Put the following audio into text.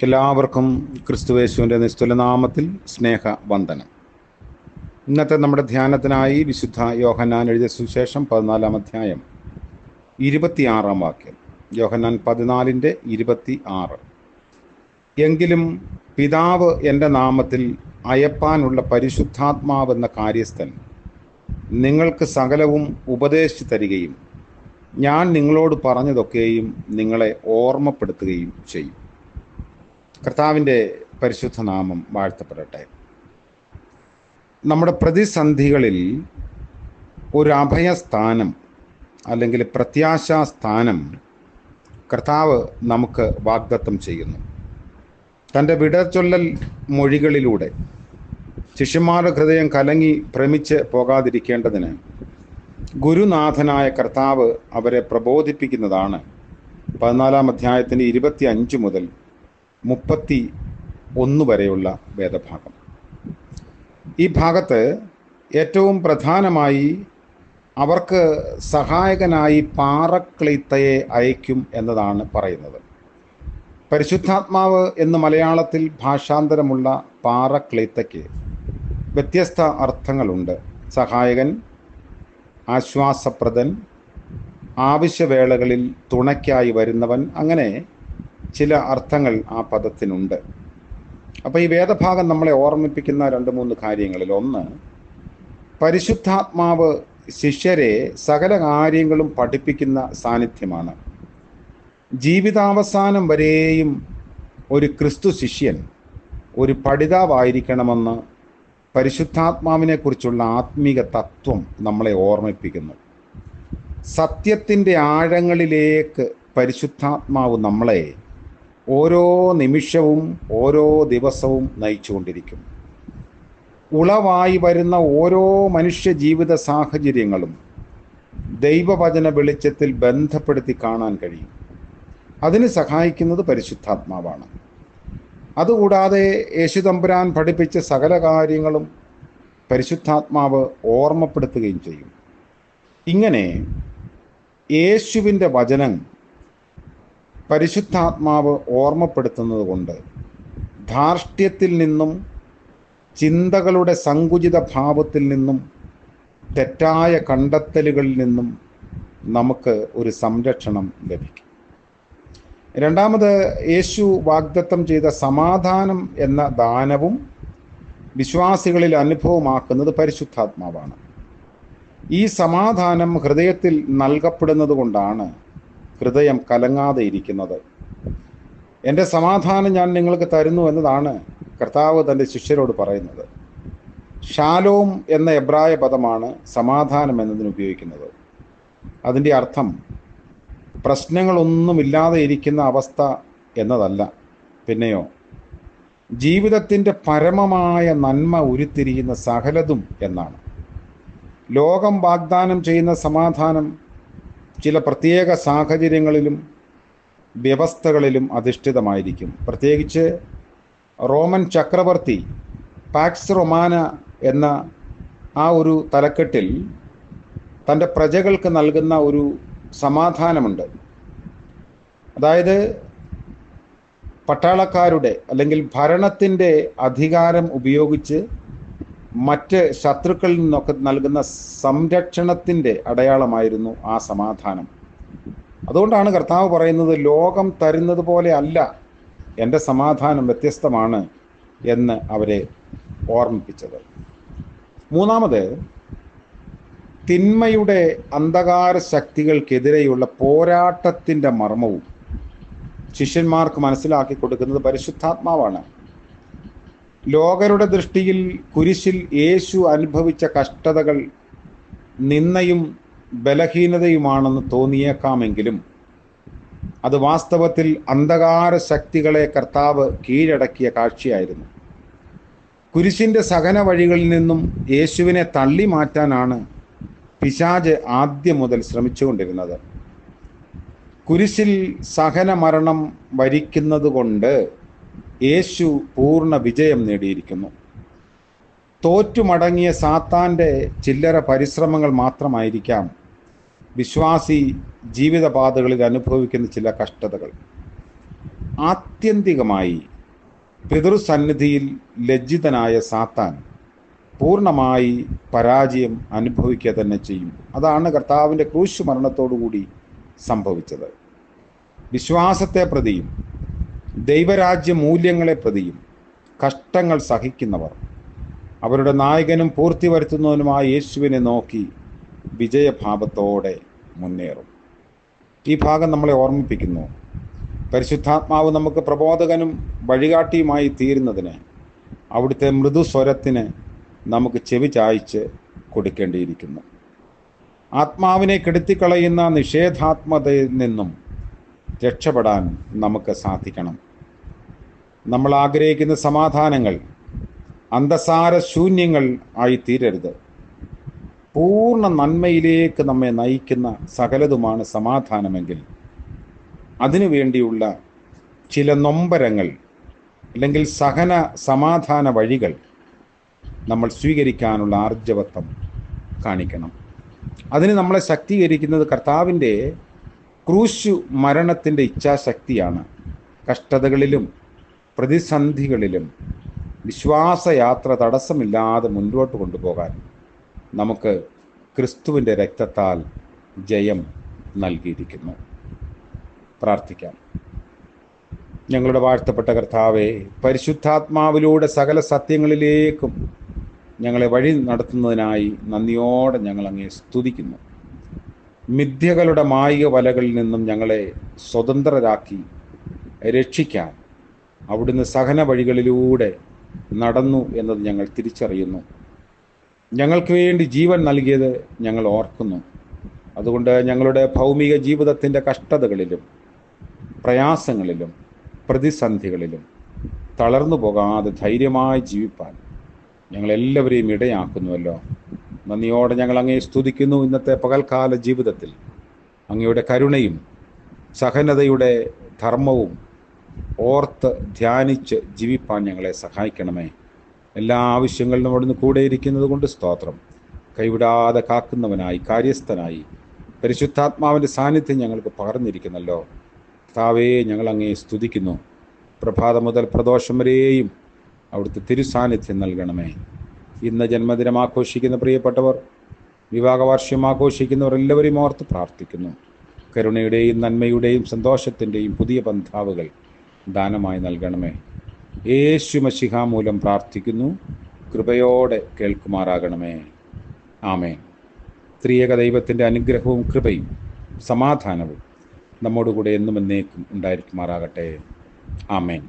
എല്ലാവർക്കും ക്രിസ്തുയേശുവിൻ്റെ നിസ്തുല നാമത്തിൽ സ്നേഹവന്ദനം. ഇന്നത്തെ നമ്മുടെ ധ്യാനത്തിനായി വിശുദ്ധ യോഹന്നാൻ എഴുതിയ സുവിശേഷം 14-ാം അധ്യായം 26-ാം വാക്യം. യോഹന്നാൻ 14:26. എങ്കിലും പിതാവ് എൻ്റെ നാമത്തിൽ അയപ്പാനുള്ള പരിശുദ്ധാത്മാവെന്ന കാര്യസ്ഥൻ നിങ്ങൾക്ക് സകലവും ഉപദേശിച്ചു തരികയും ഞാൻ നിങ്ങളോട് പറഞ്ഞതൊക്കെയും നിങ്ങളെ ഓർമ്മപ്പെടുത്തുകയും ചെയ്യും. കർത്താവിൻ്റെ പരിശുദ്ധ നാമം വാഴ്ത്തപ്പെടട്ടെ. നമ്മുടെ പ്രതിസന്ധികളിൽ ഒരു അഭയസ്ഥാനം അല്ലെങ്കിൽ പ്രത്യാശാസ്ഥാനം കർത്താവ് നമുക്ക് വാഗ്ദത്തം ചെയ്യുന്നു. തൻ്റെ വിടചൊല്ലൽ മൊഴികളിലൂടെ ശിഷ്യന്മാരുടെ ഹൃദയം കലങ്ങി ഭ്രമിച്ച് പോകാതിരിക്കേണ്ടതിന് ഗുരുനാഥനായ കർത്താവ് അവരെ പ്രബോധിപ്പിക്കുന്നതാണ് 14-ാം അധ്യായത്തിൻ്റെ 25 മുതൽ 31 വരെയുള്ള വേദഭാഗം. ഈ ഭാഗത്ത് ഏറ്റവും പ്രധാനമായി അവർക്ക് സഹായകനായി പാറക്ലീത്തയെ അയക്കും എന്നതാണ് പറയുന്നത്. പരിശുദ്ധാത്മാവ് എന്ന് മലയാളത്തിൽ ഭാഷാന്തരമുള്ള പാറക്ലീത്തയ്ക്ക് വ്യത്യസ്ത അർത്ഥങ്ങളുണ്ട്. സഹായകൻ, ആശ്വാസപ്രദൻ, ആവശ്യവേളകളിൽ തുണയ്ക്കായി വരുന്നവൻ, അങ്ങനെ ചില അർത്ഥങ്ങൾ ആ പദത്തിനുണ്ട്. അപ്പോൾ ഈ വേദഭാഗം നമ്മളെ ഓർമ്മിപ്പിക്കുന്ന 2-3 കാര്യങ്ങളിൽ ഒന്ന്, പരിശുദ്ധാത്മാവ് ശിഷ്യരെ സകല കാര്യങ്ങളും പഠിപ്പിക്കുന്ന സാന്നിധ്യമാണ്. ജീവിതാവസാനം വരെയും ഒരു ക്രിസ്തു ശിഷ്യൻ ഒരു പഠിതാവായിരിക്കണമെന്ന് പരിശുദ്ധാത്മാവിനെക്കുറിച്ചുള്ള ആത്മീക തത്വം നമ്മളെ ഓർമ്മിപ്പിക്കുന്നു. സത്യത്തിൻ്റെ ആഴങ്ങളിലേക്ക് പരിശുദ്ധാത്മാവ് നമ്മളെ ഓരോ നിമിഷവും ഓരോ ദിവസവും നയിച്ചുകൊണ്ടിരിക്കും. ഉളവായി വരുന്ന ഓരോ മനുഷ്യ ജീവിത സാഹചര്യങ്ങളും ദൈവവചന വെളിച്ചത്തിൽ ബന്ധപ്പെടുത്തി കാണാൻ കഴിയും. അതിന് സഹായിക്കുന്നത് പരിശുദ്ധാത്മാവാണ്. അതുകൂടാതെ യേശുതമ്പുരാൻ പഠിപ്പിച്ച സകല കാര്യങ്ങളും പരിശുദ്ധാത്മാവ് ഓർമ്മപ്പെടുത്തുകയും ചെയ്യും. ഇങ്ങനെ യേശുവിൻ്റെ വചനം പരിശുദ്ധാത്മാവ് ഓർമ്മപ്പെടുത്തുന്നത് കൊണ്ട് ധാർഷ്ട്യത്തിൽ നിന്നും, ചിന്തകളുടെ സങ്കുചിത ഭാവത്തിൽ നിന്നും, തെറ്റായ കണ്ടെത്തലുകളിൽ നിന്നും നമുക്ക് ഒരു സംരക്ഷണം ലഭിക്കും. രണ്ടാമത്, യേശു വാഗ്ദത്തം ചെയ്ത സമാധാനം എന്ന ദാനവും വിശ്വാസികളിൽ അനുഭവമാക്കുന്നത് പരിശുദ്ധാത്മാവാണ്. ഈ സമാധാനം ഹൃദയത്തിൽ നൽകപ്പെടുന്നത് കൊണ്ടാണ് ഹൃദയം കലങ്ങാതെ ഇരിക്കുന്നത്. എൻ്റെ സമാധാനം ഞാൻ നിങ്ങൾക്ക് തരുന്നു എന്നതാണ് കർത്താവ് തൻ്റെ ശിഷ്യരോട് പറയുന്നത്. ഷാലോം എന്ന എബ്രായ പദമാണ് സമാധാനം എന്നതിന് ഉപയോഗിക്കുന്നത്. അതിൻ്റെ അർത്ഥം പ്രശ്നങ്ങളൊന്നുമില്ലാതെ ഇരിക്കുന്ന അവസ്ഥ എന്നതല്ല, പിന്നെയോ ജീവിതത്തിൻ്റെ പരമമായ നന്മ ഉരുത്തിരിയുന്ന സകലതും എന്നാണ്. ലോകം വാഗ്ദാനം ചെയ്യുന്ന സമാധാനം ചില പ്രത്യേക സാഹചര്യങ്ങളിലും വ്യവസ്ഥകളിലും അധിഷ്ഠിതമായിരിക്കും. പ്രത്യേകിച്ച് റോമൻ ചക്രവർത്തി പാക്സ് റൊമാന എന്ന ആ ഒരു തലക്കെട്ടിൽ തൻ്റെ പ്രജകൾക്ക് നൽകുന്ന ഒരു സമാധാനമുണ്ട്. അതായത് പട്ടാളക്കാരുടെ അല്ലെങ്കിൽ ഭരണത്തിൻ്റെ അധികാരം ഉപയോഗിച്ച് മറ്റ് ശത്രുക്കളിൽ നിന്നൊക്കെ നൽകുന്ന സംരക്ഷണത്തിൻ്റെ അടയാളമായിരുന്നു ആ സമാധാനം. അതുകൊണ്ടാണ് കർത്താവ് പറയുന്നത്, ലോകം തരുന്നത് പോലെ അല്ല എൻ്റെ സമാധാനം, വ്യത്യസ്തമാണ് എന്ന് അവരെ ഓർമ്മിപ്പിച്ചത്. മൂന്നാമത്, തിന്മയുടെ അന്ധകാര ശക്തികൾക്കെതിരെയുള്ള പോരാട്ടത്തിൻ്റെ മർമ്മവും ശിഷ്യന്മാർക്ക് മനസ്സിലാക്കി കൊടുക്കുന്നത് പരിശുദ്ധാത്മാവാണ്. ലോകരുടെ ദൃഷ്ടിയിൽ കുരിശിൽ യേശു അനുഭവിച്ച കഷ്ടതകൾ നിന്ദയും ബലഹീനതയുമാണെന്ന് തോന്നിയേക്കാമെങ്കിലും അത് വാസ്തവത്തിൽ അന്ധകാര ശക്തികളെ കർത്താവ് കീഴടക്കിയ കാഴ്ചയായിരുന്നു. കുരിശിൻ്റെ സഹന വഴികളിൽ നിന്നും യേശുവിനെ തള്ളി മാറ്റാനാണ് പിശാച് ആദ്യം മുതൽ ശ്രമിച്ചുകൊണ്ടിരുന്നത്. കുരിശിൽ സഹന മരണം വരിക്കുന്നത് കൊണ്ട് യേശു പൂർണ്ണ വിജയം നേടിയിരിക്കുന്നു. തോറ്റുമടങ്ങിയ സാത്താൻ്റെ ചില്ലറ പരിശ്രമങ്ങൾ മാത്രമായിരിക്കാം വിശ്വാസി ജീവിതപാതകളിൽ അനുഭവിക്കുന്ന ചില കഷ്ടതകൾ. ആത്യന്തികമായി പിതൃസന്നിധിയിൽ ലജ്ജിതനായ സാത്താൻ പൂർണ്ണമായി പരാജയം അനുഭവിക്കുക തന്നെ ചെയ്യും. അതാണ് കർത്താവിൻ്റെ ക്രൂശ് മരണത്തോടുകൂടി സംഭവിച്ചത്. വിശ്വാസത്തെ പ്രതിയും ദൈവരാജ്യ മൂല്യങ്ങളെ പ്രതിയും കഷ്ടങ്ങൾ സഹിക്കുന്നവർ അവരുടെ നായകനും പൂർത്തി വരുത്തുന്നവനുമായ യേശുവിനെ നോക്കി വിജയഭാവത്തോടെ മുന്നേറും. ഈ ഭാഗം നമ്മളെ ഓർമ്മിപ്പിക്കുന്നു, പരിശുദ്ധാത്മാവ് നമുക്ക് പ്രബോധകനും വഴികാട്ടിയുമായി തീരുന്നതിന് അവിടുത്തെ മൃദുസ്വരത്തിന് നമുക്ക് ചെവി ചായ്ച്ച് കൊടുക്കേണ്ടിയിരിക്കുന്നു. ആത്മാവിനെ കെടുത്തിക്കളയുന്ന നിഷേധാത്മതയിൽ നിന്നും രക്ഷപ്പെടാൻ നമുക്ക് സാധിക്കണം. നമ്മൾ ആഗ്രഹിക്കുന്ന സമാധാനങ്ങൾ അന്തസാര ശൂന്യങ്ങൾ ആയി തീരരുത്. പൂർണ്ണ നന്മയിലേക്ക് നമ്മെ നയിക്കുന്ന സകലതുമാണ് സമാധാനമെങ്കിൽ അതിനു വേണ്ടിയുള്ള ചില നൊമ്പരങ്ങൾ അല്ലെങ്കിൽ സഹന സമാധാന വഴികൾ നമ്മൾ സ്വീകരിക്കാനുള്ള ആർജവത്വം കാണിക്കണം. അതിന് നമ്മളെ ശക്തീകരിക്കുന്നത് കർത്താവിൻ്റെ ക്രൂശു മരണത്തിൻ്റെ ഇച്ഛാശക്തിയാണ്. കഷ്ടതകളിലും പ്രതിസന്ധികളിലും വിശ്വാസയാത്ര തടസ്സമില്ലാതെ മുൻപോട്ട് കൊണ്ടുപോകാൻ നമുക്ക് ക്രിസ്തുവിൻ്റെ രക്തത്താൽ ജയം നൽകിയിരിക്കുന്നു. പ്രാർത്ഥിക്കാം. ഞങ്ങളുടെ വാഴ്ത്തപ്പെട്ട കർത്താവേ, പരിശുദ്ധാത്മാവിലൂടെ സകല സത്യങ്ങളിലേക്കും ഞങ്ങളെ വഴി നടത്തുന്നതിനായി നന്ദിയോടെ ഞങ്ങൾ അങ്ങേ സ്തുതിക്കുന്നു. മിഥ്യകളുടെ മായിക വലകളിൽ നിന്നും ഞങ്ങളെ സ്വതന്ത്രരാക്കി രക്ഷിക്കാൻ അവിടുന്ന് സഹന വഴികളിലൂടെ നടന്നു എന്നത് ഞങ്ങൾ തിരിച്ചറിയുന്നു. ഞങ്ങൾക്ക് വേണ്ടി ജീവൻ നൽകിയത് ഞങ്ങൾ ഓർക്കുന്നു. അതുകൊണ്ട് ഞങ്ങളുടെ ഭൗമിക ജീവിതത്തിൻ്റെ കഷ്ടതകളിലും പ്രയാസങ്ങളിലും പ്രതിസന്ധികളിലും തളർന്നു പോകാതെ ധൈര്യമായി ജീവിപ്പാൻ ഞങ്ങളെല്ലാവരെയും ഇടയാക്കുന്നുവല്ലോ. നന്ദിയോടെ ഞങ്ങൾ അങ്ങയെ സ്തുതിക്കുന്നു. ഇന്നത്തെ പകൽക്കാല ജീവിതത്തിൽ അങ്ങയുടെ കരുണയും സഹനതയുടെ ധർമ്മവും ഓർത്ത് ധ്യാനിച്ച് ജീവിപ്പാൻ ഞങ്ങളെ സഹായിക്കണമേ. എല്ലാ ആവശ്യങ്ങളിലും അവിടുന്ന് കൂടെയിരിക്കുന്നത് കൊണ്ട് സ്തോത്രം. കൈവിടാതെ കാക്കുന്നവനായി കാര്യസ്ഥനായി പരിശുദ്ധാത്മാവിൻ്റെ സാന്നിധ്യം ഞങ്ങൾക്ക് പകർന്നിരിക്കുന്നല്ലോ. കർത്താവേ, ഞങ്ങൾ അങ്ങയെ സ്തുതിക്കുന്നു. പ്രഭാതം മുതൽ പ്രദോഷം വരെയും അവിടുത്തെ തിരുസാന്നിധ്യം നൽകണമേ. ഇന്ന് ജന്മദിനം ആഘോഷിക്കുന്ന പ്രിയപ്പെട്ടവർ, വിവാഹവാർഷികം ആഘോഷിക്കുന്നവർ എല്ലാവരെയും ഓർത്ത് പ്രാർത്ഥിക്കുന്നു. കരുണയുടെയും നന്മയുടെയും സന്തോഷത്തിൻ്റെയും പുതിയ പന്ഥാവുകൾ ദാനമായി നൽകണമേ. യേശു മശിഹ മൂലം പ്രാർത്ഥിക്കുന്നു. കൃപയോടെ കേൾക്കുമാറാകണമേ. ആമേൻ. ത്രിയേക ദൈവത്തിൻ്റെ അനുഗ്രഹവും കൃപയും സമാധാനവും നമ്മോടുകൂടെ എന്നും എന്നേക്കും ഉണ്ടായിരിക്കുമാറാകട്ടെ. ആമേൻ.